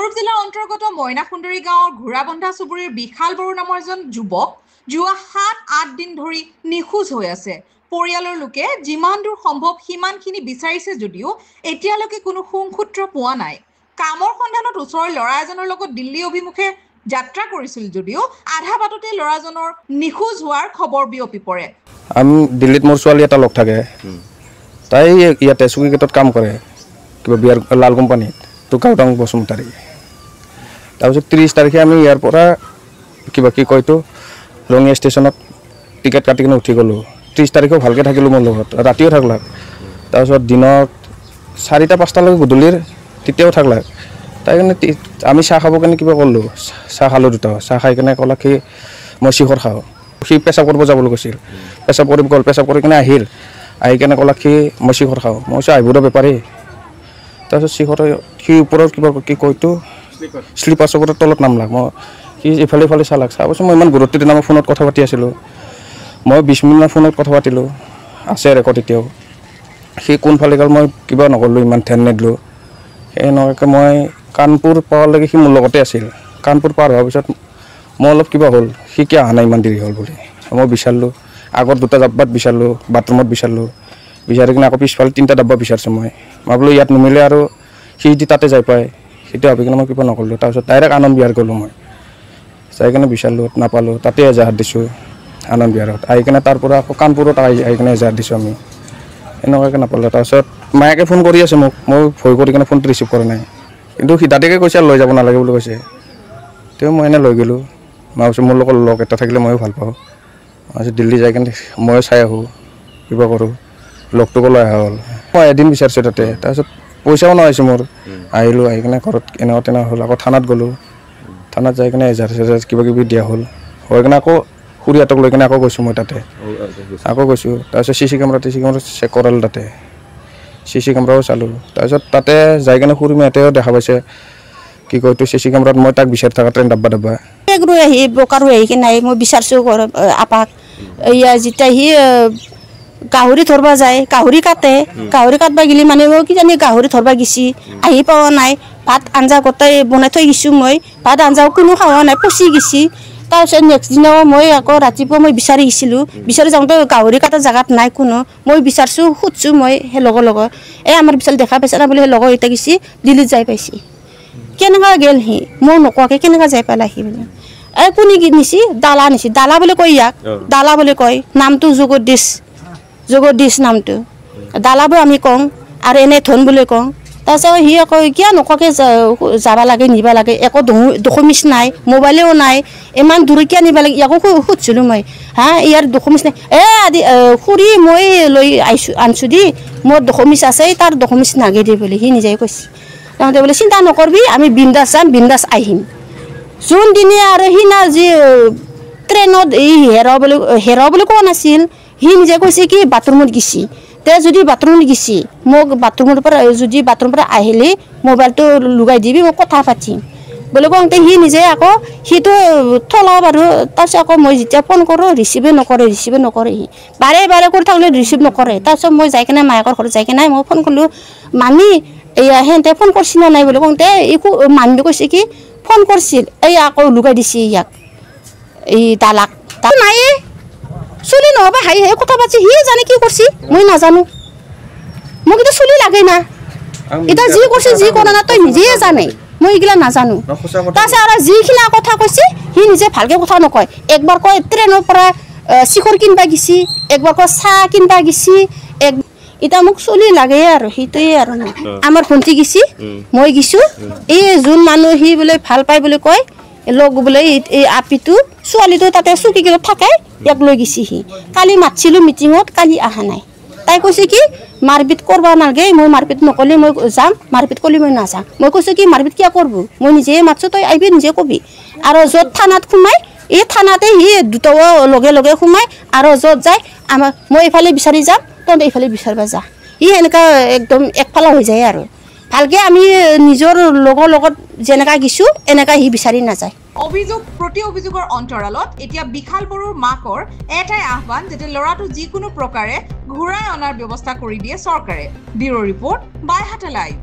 কামৰূপ জিলাৰ অন্তৰ্গত মইনাসুন্দৰী গাঁৱৰ ঘোঁৰাবন্ধা চুবুৰীৰ বিশাল বড়ো নামৰ এজন যুৱক যোৱা ৭-৮ দিন ধৰি নিখোজ হৈ আছে। পৰিয়ালৰ লোকে যিমান দূৰ সম্ভৱ সিমানখিনি বিচাৰিছে যদিও এতিয়ালৈকে কোনো সুংসূত্ৰ পোৱা নাই। কামৰ সন্ধানত ওচৰৰ ল'ৰা এজনৰ লগত দিল্লী অভিমুখে যাত্ৰা কৰিছিল যদিও আধা বাটতে ল'ৰাজনৰ নিখোজ হোৱাৰ খবৰ বিয়পি পৰে। আমি দিল্লীত মোৰ ছোৱালী এটা লগ থাকে, তাই ইয়াতে চুকি গেটত কাম কৰে, কিবা বিয়াৰ লাল কোম্পানীত টুকাউটাং বসুমতাৰী। তাৰপিছত 30 তাৰিখে আমি ইয়াৰ পৰা কিবা কি কয়তো ৰঙিয়া ষ্টেচনত টিকেট কাটি কিনে উঠি গ'লোঁ। 30 তাৰিখেও ভালকৈ থাকিলোঁ মোৰ লগত, ৰাতিও থাকলাক। তাৰপিছত দিনত 4-5টালৈকে গধূলিৰ তেতিয়াও থাকলাক। তাই কাৰণে আমি চাহ খাবৰ কাৰণে কিবা কৰিলোঁ, চাহ খালোঁ দুটা। চাহ খাই কিনে ক'লাক সি মই শিখৰ খাওঁ। সি পেচাব কৰিব যাবলৈ কৈছিল, পেচাব কৰি গ'ল, পেচাব কৰি কিনে আহিল। আহি কিনে ক'লাক সি মই শিখৰ খাওঁ। মই কৈছোঁ আহিব দে বেপাৰী। তাৰপিছত শিখৰ সি ওপৰত কিবা কি কয়তো শ্লিপাৰ চকৰৰ তলত নামলাক। মই সি ইফালে ইফালে চালাক। চাবচোন মই ইমান গুৰুত্ব দিনা মই ফোনত কথা পাতি আছিলোঁ। মই 20 মিনিটমান ফোনত কথা পাতিলোঁ, আছে ৰেকৰ্ড এতিয়াও। সি কোনফালে গ'ল মই কিবা নকৰিলোঁ, ইমান ধ্যান নিদিলোঁ। সেই এনেকুৱাকৈ মই কানপুৰ পাৱালৈকে সি মোৰ লগতে আছিল। কানপুৰ পাৰ হোৱাৰ পিছত মই অলপ কিবা হ'ল, সি কিয় অহা নাই ইমান দেৰি হ'ল বুলি মই বিচাৰিলোঁ। আগত দুটা ডাব্বাত বিচাৰিলোঁ, বাথৰুমত বিচাৰিলোঁ। বিচাৰি কিনে আকৌ পিছফালে 3টা ডাব্বা বিচাৰিছোঁ। মই বোলো ইয়াত নিমিলে আৰু সি যদি তাতে যাই পায়, সেইটো ভাবি কিনে মই কিবা নকৰিলোঁ। তাৰপিছত ডাইৰেক্ট আনন্দ বিহাৰ গ'লোঁ। মই যাই কিনে বিচাৰিলোঁ, নাপালোঁ। তাতে এজাহাৰ দিছোঁ আনন্দ বিহাৰত। আহি কিনে তাৰ পৰা আকৌ কানপুৰত আহি কিনে এজাহাৰ দিছোঁ আমি, এনেকুৱাকৈ নাপালোঁ। তাৰপিছত মায়াকে ফোন কৰি আছে মোক, মই ভয় কৰি কিনে ফোনটো ৰিচিভ কৰা নাই। কিন্তু সি দাদাকে কৈছে লৈ যাব নালাগে বুলি কৈছে। তেওঁ মই এনেই লৈ গ'লোঁ। মই ভাবিছোঁ মোৰ লগত লগ এটা থাকিলে ময়ো ভাল পাওঁ। তাৰপিছত দিল্লী যাই কিনে ময়ো চাই আহোঁ, কিবা কৰোঁ। লগটোকো লৈ অহা হ'ল। মই এদিন বিচাৰিছোঁ তাতে। তাৰপিছত পইচাও নহৈছে মোৰ। আহিলোঁ, আহি কিনে ঘৰত এনেকুৱা তেনেকুৱা হ'ল। আকৌ থানাত গ'লোঁ। থানাত যাই কিনে এজাহাৰ কিবা কিবি দিয়া হ'ল। হৈ কিনে আকৌ খুৰীহঁতক লৈ কিনে আকৌ গৈছোঁ মই তাতে, আকৌ গৈছোঁ। তাৰপিছত CC কেমেৰা চেক কৰালোঁ তাতে, CC কেমেৰাও চালোঁ। তাৰপিছত তাতে যাই কিনে খুৰীমাহঁতেও দেখা পাইছে কি কয়তো CC কেমেৰাত মই তাক বিচাৰি থকা ট্ৰেইন ডাব্বা আহি বোকাৰো আহি কিনে মই বিচাৰিছোঁ আপাক। এয়া যেতিয়া সি গাহৰি ধৰবা যায়, গাহৰি কাটে, গাহৰি কাটবা গেলি মানে কিজানি গাহৰি ধৰবা গেছি, আহি পোৱা নাই। ভাত আঞ্জা গোটেই বনাই থৈ গৈছোঁ মই, ভাত আঞ্জাও কোনো খোৱা নাই, পচি গেছি। তাৰপিছত নেক্সট দিনাও মই আকৌ ৰাতিপুৱা মই বিচাৰি গৈছিলোঁ। বিচাৰি যাওঁতে গাহৰি কটাৰ জেগাত নাই কোনো। মই বিচাৰিছোঁ, সুধিছোঁ মই সেই লগৰ আমাৰ বিচাৰি দেখা পাইছে না বুলি সেই লগৰ এতিয়া গৈছে, দিল্লীত যাই পাইছে। কেনেকুৱা গেল সি মই নোকোৱাকৈ কেনেকুৱা যাই পালে সি বোলে। কোনে কি নিছি, দালা নিছি, দালা বুলি কয় ইয়াক, দালা বুলি কয়। নামটো জগদীশ নামটো। দালাবো আমি কওঁ আৰু এনে ধন বুলি কওঁ। তাৰপিছত সি আকৌ কিয় নোকোৱাকৈ যাব লাগে, নিব লাগে, একো ডকুমেণ্টছ নাই, মোবাইলেও নাই, ইমান দূৰ কিয় নিব লাগে ইয়াকো সুধিছিলোঁ মই। ইয়াৰ ডকুমেণ্টছ নাই। খুৰী মই লৈ আনিছোঁ দি, মোৰ ডকুমেণ্টছ আছে, তাৰ ডকুমেণ্টছ নাগে দে বুলি সি নিজে কৈছে। তাহাঁতে বোলে চিন্তা নকৰিবি, আমি বিন্দাছ যাম, বিন্দাছ আহিম। যোনদিনে আৰু সি না যি ট্ৰেইনত এই হেৰাও বুলি কোৱা নাছিল, সি নিজে কৈছে কি বাথৰুমত গেছি। তে যদি বাথৰুমত গেছি, মোক বাথৰুমৰ পৰা আহিলে মোবাইলটো লগাই দিবি, মই কথা পাতিম বুলি কওঁতে সি নিজে আকৌ সিটো থলা বাৰু। তাৰপিছত আকৌ মই যেতিয়া ফোন কৰোঁ ৰিচিভে নকৰে সি বাৰে কৰি থাকিলে ৰিচিভ নকৰে। তাৰপিছত মই যাই কিনে মায়েকৰ ঘৰত যাই কিনে মই ফোন কৰিলোঁ, মামী এয়া সিহঁতে ফোন কৰিছি নে নাই বুলি কওঁতে মামীয়ে কৈছে কি ফোন কৰিছিল, এই আকৌ লুকাই দিছে ইয়াক, এই দালাক। নাই চলি নহ'বা হাঁহি কথা পাতিছে, সি জানে কি কৰিছে মই নাজানো। মোক এতিয়া চলি লাগে না, এতিয়া যি কৰিছে যি কৰা না তই নিজে জানে, মই এইগিলা নাজানো। তাৰপিছত আৰু যিখিনি কথা কৈছে সি নিজে ভালকৈ কথা নকয়। একবাৰ কয় ট্ৰেইনৰ পৰা শিখৰ কিনবা গেছি, একবাৰ কয় চাহ কিনবা গেছি। এতিয়া মোক চলি লাগে আৰু সেইটোৱে আৰু আমাৰ ভণ্টি গেছি, মই গেছোঁ। এই যোন মানুহ সি বোলে ভাল পায় বুলি কয় লগ বোলে, এই আপিটো ছোৱালীটো তাতে চকীগিলত থাকে, ইয়াক লৈ গেছি সি। কালি মাতিছিলোঁ মিটিঙত, কালি অহা নাই। তাই কৈছে কি মাৰপিট কৰিব নালাগে, মই মাৰপিট নকৰিলে মই যাম, মাৰপিট কৰিলে মই নাযাম। মই কৈছোঁ কি মাৰপিট কিয় কৰিব, মই নিজে মাতিছোঁ, তই আহিবি নিজে কবি। আৰু য'ত থানাত সোমাই এই থানাতে সি দুটাও লগে সোমাই, আৰু য'ত যায় মই এইফালে বিচাৰি যাম, তহঁতে এইফালে বিচাৰিব যা। সি এনেকুৱা একদম একফালা হৈ যায় আৰু ভালকৈ আমি নিজৰ লগৰ লগত যেনেকুৱা গেছোঁ এনেকুৱা সি বিচাৰি নাযায়। প্ৰতি অভিযোগৰ অন্তৰালত এতিয়া বিশাল বড়োৰ মাকৰ এটাই আহ্বান, যাতে ল'ৰাটো যিকোনো প্ৰকাৰে ঘূৰাই অনাৰ ব্যৱস্থা কৰি দিয়ে চৰকাৰে। Bureau report, Baihata live.